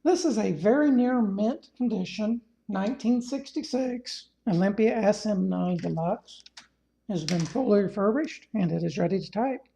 This is a very near mint condition, 1966 Olympia SM9 DeLuxe. It has been fully refurbished and it is ready to type.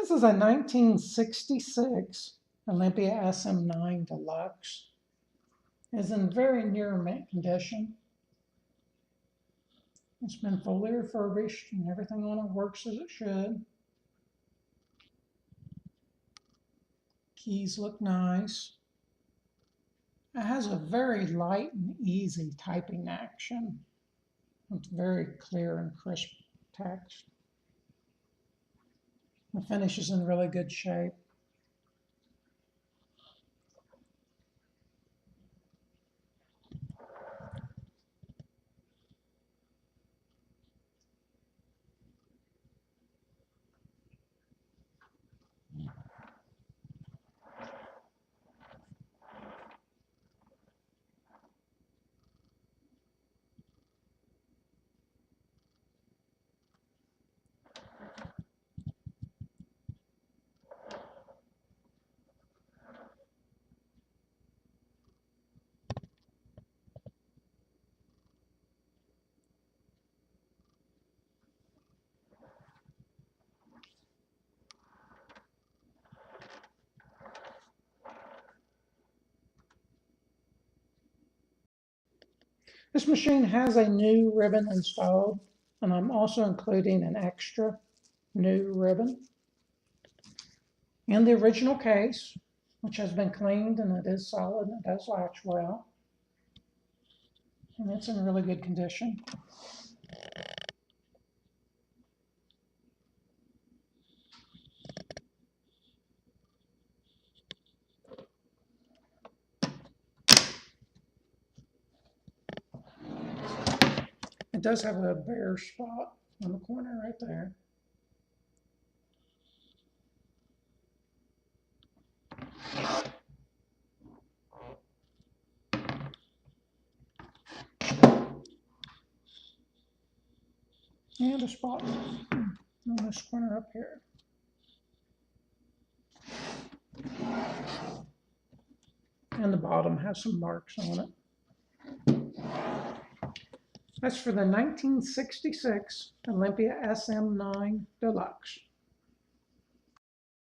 This is a 1966 Olympia SM9 DeLuxe. It is in very near mint condition. It's been fully refurbished and everything on it works as it should. Keys look nice. It has a very light and easy typing action. It's very clear and crisp text. The finish is in really good shape. This machine has a new ribbon installed, and I'm also including an extra new ribbon in the original case, which has been cleaned and it is solid and it does latch well. And it's in really good condition. It does have a bare spot on the corner right there. And a spot on this corner up here. And the bottom has some marks on it. That's for the 1966 Olympia SM9 DeLuxe.